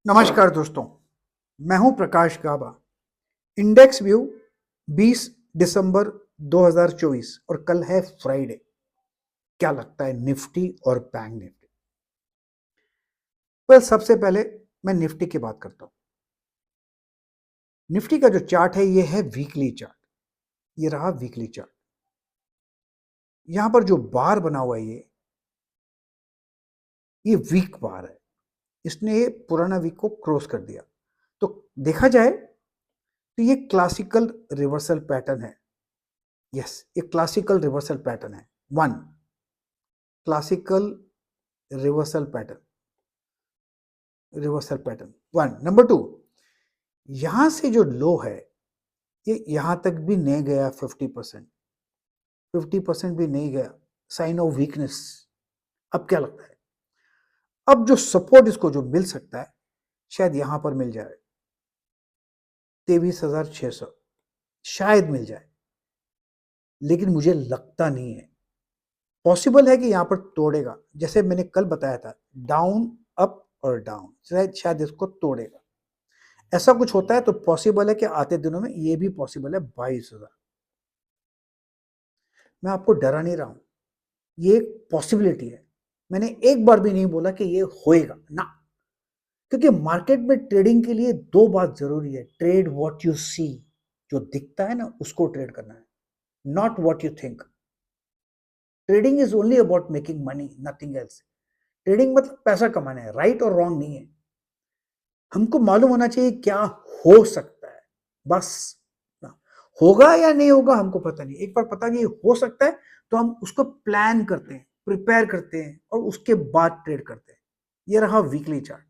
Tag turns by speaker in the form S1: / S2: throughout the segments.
S1: नमस्कार दोस्तों, मैं हूं प्रकाश गाबा। इंडेक्स व्यू 20 दिसंबर 2024 और कल है फ्राइडे। क्या लगता है निफ्टी और बैंक निफ्टी? सबसे पहले मैं निफ्टी की बात करता हूं। निफ्टी का जो चार्ट है ये है वीकली चार्ट। ये रहा वीकली चार्ट। यहां पर जो बार बना हुआ है ये वीक बार है। इसने ये पुराना वीक को क्रॉस कर दिया। तो देखा जाए तो ये क्लासिकल रिवर्सल पैटर्न है। यस, ये क्लासिकल रिवर्सल पैटर्न है। One, classical reversal pattern one. Number two, यहां से जो लो है ये यहां तक भी नहीं गया। 50% भी नहीं गया। Sign of weakness. अब क्या लगता है, अब जो सपोर्ट इसको जो मिल सकता है शायद यहां पर मिल जाए 23,600, शायद मिल जाए, लेकिन मुझे लगता नहीं है। पॉसिबल है कि यहां पर तोड़ेगा, जैसे मैंने कल बताया था, डाउन अप और डाउन, शायद इसको तोड़ेगा। ऐसा कुछ होता है तो पॉसिबल है कि आते दिनों में ये भी पॉसिबल है 22,000। मैं आपको डरा नहीं रहा हूं, ये एक पॉसिबिलिटी है। मैंने एक बार भी नहीं बोला कि ये होएगा ना, क्योंकि मार्केट में ट्रेडिंग के लिए दो बात जरूरी है। ट्रेड व्हाट यू सी, जो दिखता है ना उसको ट्रेड करना है, not what you think. Trading is only about making money, nothing else. Trading मतलब पैसा कमाना है, राइट और रॉन्ग नहीं है। हमको मालूम होना चाहिए क्या हो सकता है, बस ना। होगा या नहीं होगा हमको पता नहीं। एक बार पता नहीं हो सकता है तो हम उसको प्लान करते हैं, प्रिपेयर करते हैं और उसके बाद ट्रेड करते हैं। ये रहा वीकली चार्ट।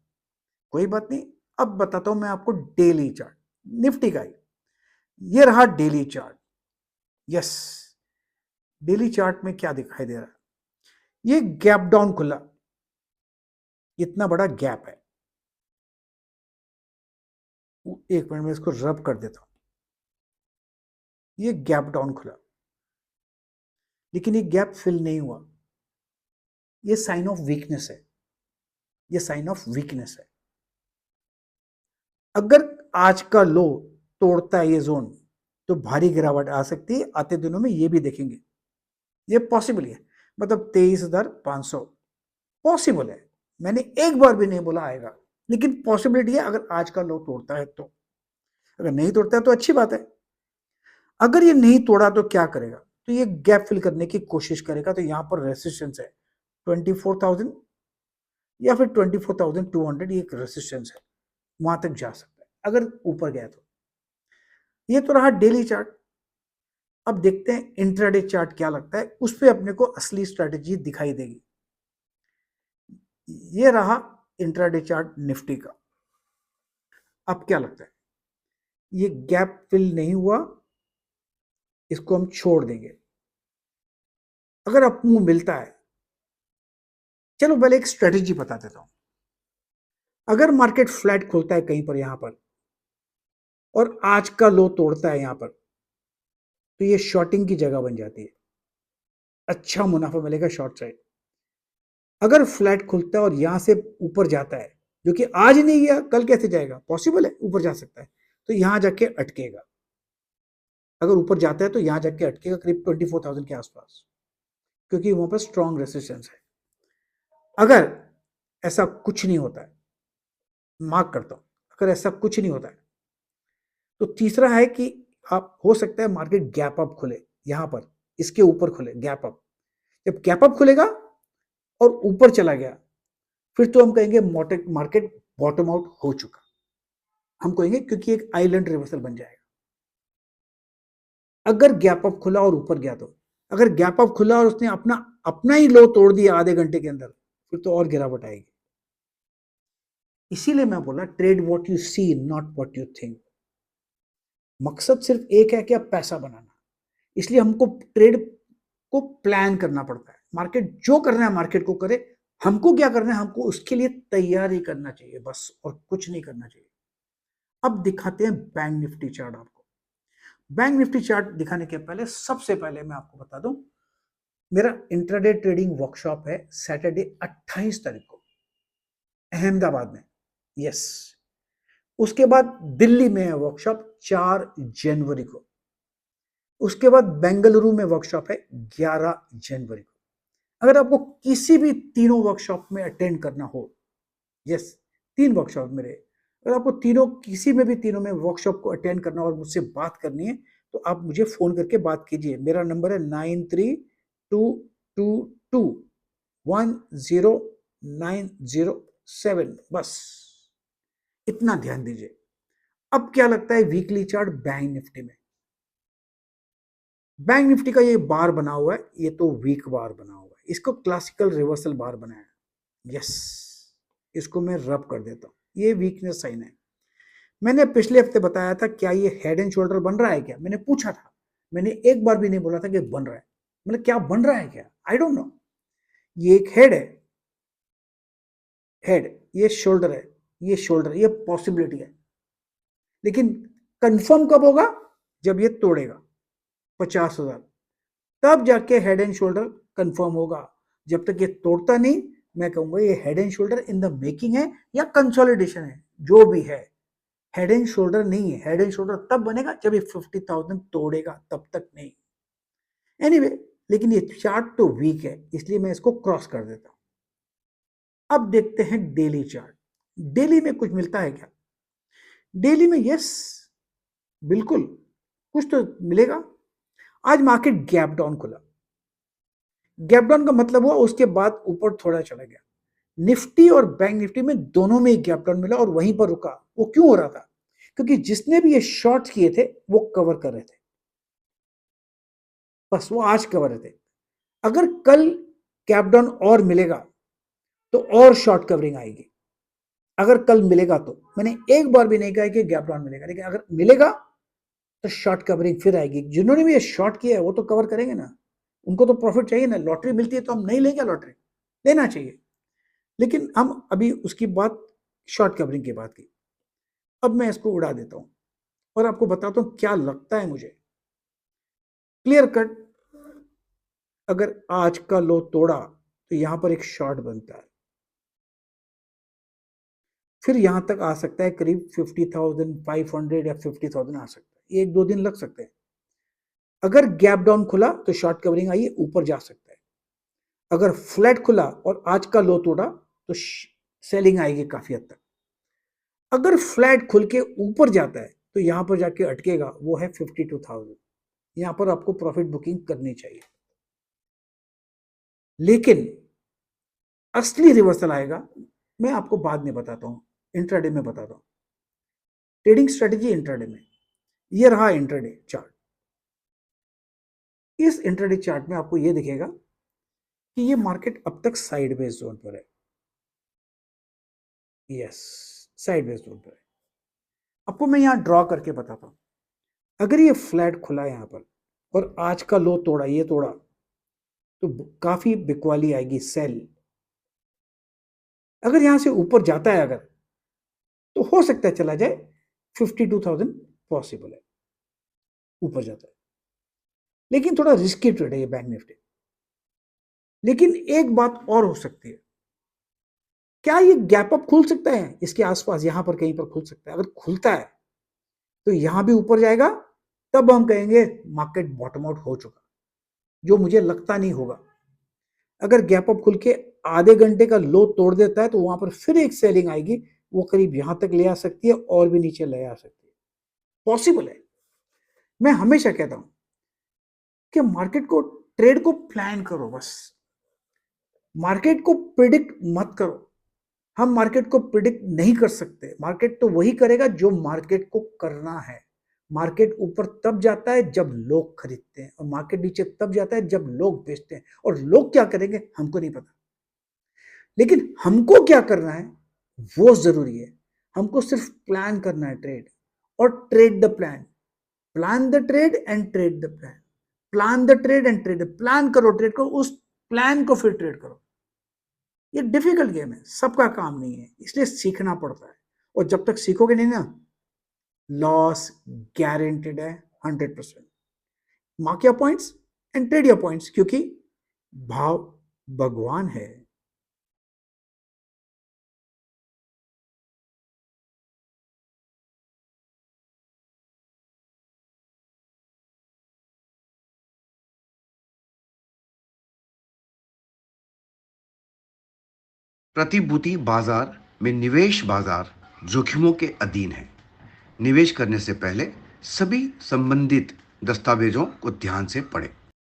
S1: कोई बात नहीं, अब बताता हूं मैं आपको डेली चार्ट निफ्टी का ही। ये रहा daily chart. Yes, daily chart में क्या दिखाई दे रहा है, ये गैप डाउन खुला, इतना बड़ा गैप है। एक मिनट में इसको रब कर देता हूं। ये गैप डाउन खुला, लेकिन ये गैप फिल नहीं हुआ। ये साइन ऑफ वीकनेस है। ये साइन ऑफ वीकनेस है। अगर आज का लो तोड़ता है ये जोन तो भारी गिरावट आ सकती है। आते दिनों में ये भी देखेंगे, ये पॉसिबल है। मतलब 23,500 पॉसिबल है। मैंने एक बार भी नहीं बोला आएगा, लेकिन पॉसिबिलिटी है अगर आज का लो तोड़ता है तो। अगर नहीं तोड़ता है तो अच्छी बात है। अगर ये नहीं तोड़ा तो क्या करेगा, तो ये गैप फिल करने की कोशिश करेगा। तो यहां पर रेसिस्टेंस है 24,000 या फिर 24,200। ये एक रेसिस्टेंस है, वहां तक जा सकता है अगर ऊपर गया तो। ये तो रहा डेली चार्ट। अब देखते हैं इंट्राडे चार्ट क्या लगता है, उस पर अपने को असली स्ट्रेटेजी दिखाई देगी। ये रहा इंट्राडे चार्ट निफ्टी का। अब क्या लगता है, ये गैप फिल नहीं हुआ, इसको हम छोड़ देंगे। अगर अपमूव मिलता है, चलो पहले एक स्ट्रेटेजी बता देता हूं। अगर मार्केट फ्लैट खुलता है कहीं पर यहां पर और आज का लो तोड़ता है यहां पर, तो ये शॉर्टिंग की जगह बन जाती है। अच्छा मुनाफा मिलेगा शॉर्ट साइड। अगर फ्लैट खुलता है और यहां से ऊपर जाता है, जो कि आज ही नहीं गया, कल कैसे जाएगा, पॉसिबल है ऊपर जा सकता है, तो यहां जाके अटकेगा। अगर ऊपर जाता है तो यहां जाके अटकेगा करीब 24,000 के आसपास, क्योंकि वहां पर स्ट्रॉन्ग रेसिस्टेंस है। अगर ऐसा कुछ नहीं होता है, मार्क करता हूं, अगर ऐसा कुछ नहीं होता है, तो तीसरा है कि आप हो सकता है मार्केट गैप अप खुले, यहां पर इसके ऊपर खुले गैप अप। जब गैप अप खुलेगा और ऊपर चला गया, फिर तो हम कहेंगे मार्केट बॉटम आउट हो चुका। हम कहेंगे क्योंकि एक आइलैंड रिवर्सल बन जाएगा। अगर गैप अप खुला और ऊपर गया, तो अगर गैप अप खुला और उसने अपना अपना ही लो तोड़ दिया आधे घंटे के अंदर, फिर तो और गिरावट आएगी। इसीलिए मैं बोला trade what you see, not what you think. मकसद सिर्फ एक है कि अब पैसा बनाना। इसलिए हमको ट्रेड को प्लान करना पड़ता है। मार्केट जो करना है मार्केट को करे, हमको क्या करना है, हमको उसके लिए तैयारी करना चाहिए बस, और कुछ नहीं करना चाहिए। अब दिखाते हैं बैंक निफ्टी चार्ट आपको। बैंक निफ्टी चार्ट दिखाने के पहले सबसे पहले मैं आपको बता दूं, मेरा इंट्राडे ट्रेडिंग वर्कशॉप है सैटरडे 28 तारीख को अहमदाबाद में। यस। उसके बाद दिल्ली में है वर्कशॉप 4 जनवरी को। उसके बाद बेंगलुरु में वर्कशॉप है 11 जनवरी को। अगर आपको किसी भी तीनों वर्कशॉप में अटेंड करना हो, यस, 3 वर्कशॉप मेरे, अगर आपको तीनों किसी में भी तीनों में वर्कशॉप को अटेंड करना और मुझसे बात करनी है तो आप मुझे फोन करके बात कीजिए। मेरा नंबर है 9322210907। बस इतना ध्यान दीजिए। अब क्या लगता है वीकली चार्ट बैंक निफ्टी में? बैंक निफ्टी का ये बार बना हुआ है, ये तो वीक बार बना हुआ है, इसको क्लासिकल रिवर्सल बार बनाया है। यस, इसको मैं रब कर देता हूं, ये वीकनेस साइन है। मैंने पिछले हफ्ते बताया था क्या ये हेड एंड शोल्डर बन रहा है क्या, मैंने पूछा था। मैंने एक बार भी नहीं बोला था कि बन रहा है, मतलब क्या बन रहा है क्या, आई डोंट नो। ये एक हेड है, हेड, ये शोल्डर है, ये शोल्डर, ये पॉसिबिलिटी है। लेकिन कंफर्म कब होगा? जब ये तोड़ेगा 50,000, तब जाके हेड एंड शोल्डर कंफर्म होगा। जब तक ये तोड़ता नहीं, मैं कहूंगा ये head and shoulder in the making है या कंसोलिडेशन है, जो भी है। हेड एंड शोल्डर नहीं है, हेड एंड शोल्डर तब बनेगा जब ये 50,000 तोड़ेगा, तब तक नहीं। एनीवे, लेकिन ये चार्ट तो वीक है, इसलिए मैं इसको क्रॉस कर देता हूं। अब देखते हैं डेली चार्ट। डेली में कुछ मिलता है क्या? डेली में यस, बिल्कुल कुछ तो मिलेगा। आज मार्केट गैप डाउन खुला। गैप डाउन का मतलब हुआ उसके बाद ऊपर थोड़ा चला गया। निफ्टी और बैंक निफ्टी में दोनों में गैप डाउन मिला और वहीं पर रुका। वो क्यों हो रहा था? क्योंकि जिसने भी ये शॉर्ट किए थे वो कवर कर रहे थे, बस वो आज कवर थे। अगर कल गैप डाउन और मिलेगा तो और शॉर्ट कवरिंग आएगी। अगर कल मिलेगा तो, मैंने एक बार भी नहीं कहा कि गैप डाउन मिलेगा, लेकिन अगर मिलेगा तो शॉर्ट कवरिंग फिर आएगी। जिन्होंने भी ये शॉर्ट किया है वो तो कवर करेंगे ना, उनको तो प्रॉफिट चाहिए ना। लॉटरी मिलती है तो हम नहीं लेंगे? लॉटरी लेना चाहिए। लेकिन हम अभी उसकी बात शॉर्ट कवरिंग की बात की। अब मैं इसको उड़ा देता हूं और आपको बताता हूं क्या लगता है मुझे। क्लियर कट, अगर आज का लो तोड़ा तो यहां पर एक शॉर्ट बनता है, फिर यहां तक आ सकता है करीब 50,500 या 50,000 आ सकता है। 1-2 दिन लग सकते हैं। अगर गैप डाउन खुला तो शॉर्ट कवरिंग आई, ऊपर जा सकता है। अगर फ्लैट खुला और आज का लो तोड़ा तो सेलिंग आएगी काफी हद तक। अगर फ्लैट खुल के ऊपर जाता है तो यहां पर जाके अटकेगा, वो है 52,000। यहां पर आपको प्रॉफिट बुकिंग करनी चाहिए। लेकिन असली रिवर्सल आएगा, मैं आपको बाद में बताता हूं, इंट्राडे में बताता हूं। ट्रेडिंग स्ट्रेटेजी इंट्राडे में, ये रहा इंट्राडे चार्ट। इस इंट्राडे चार्ट में आपको ये दिखेगा कि ये मार्केट अब तक साइडवेज जोन पर है। यस, साइडवेज जोन पर है। आपको मैं यहां ड्रॉ करके बताता हूं। अगर ये फ्लैट खुला यहां पर और आज का लो तोड़ा, ये तोड़ा, तो काफी बिकवाली आएगी, सेल। अगर यहां से ऊपर जाता है अगर, तो हो सकता है चला जाए 52,000 पॉसिबल है, ऊपर जाता है। लेकिन थोड़ा रिस्की ट्रेड है ये बैंक निफ्टी। लेकिन एक बात और हो सकती है, क्या ये गैप अप खुल सकता है इसके आसपास, यहां पर कहीं पर खुल सकता है? अगर खुलता है तो यहां भी ऊपर जाएगा, तब हम कहेंगे मार्केट बॉटम आउट हो चुका, जो मुझे लगता नहीं होगा। अगर गैप अप खुल के आधे घंटे का लो तोड़ देता है तो वहां पर फिर एक सेलिंग आएगी, वो करीब यहां तक ले आ सकती है और भी नीचे ले आ सकती है, पॉसिबल है। मैं हमेशा कहता हूं कि मार्केट को, ट्रेड को प्लान करो बस, मार्केट को प्रिडिक्ट मत करो। हम मार्केट को प्रिडिक्ट नहीं कर सकते, मार्केट तो वही करेगा जो मार्केट को करना है। मार्केट ऊपर तब जाता है जब लोग खरीदते हैं और मार्केट नीचे तब जाता है जब लोग बेचते हैं। और लोग क्या करेंगे हमको नहीं पता, लेकिन हमको क्या करना है वो जरूरी है। हमको सिर्फ प्लान करना है ट्रेड, और trade the plan, plan the trade and trade the plan, plan the trade and trade, plan करो, ट्रेड करो, उस प्लान को फिर ट्रेड करो। ये डिफिकल्ट गेम है, सबका काम नहीं है, इसलिए सीखना पड़ता है। और जब तक सीखोगे नहीं ना, लॉस गारंटेड है 100%। Mark your points and trade your points, क्योंकि भाव भगवान है।
S2: प्रतिभूति बाजार में निवेश बाजार जोखिमों के अधीन है। निवेश करने से पहले सभी संबंधित दस्तावेजों को ध्यान से पढ़ें।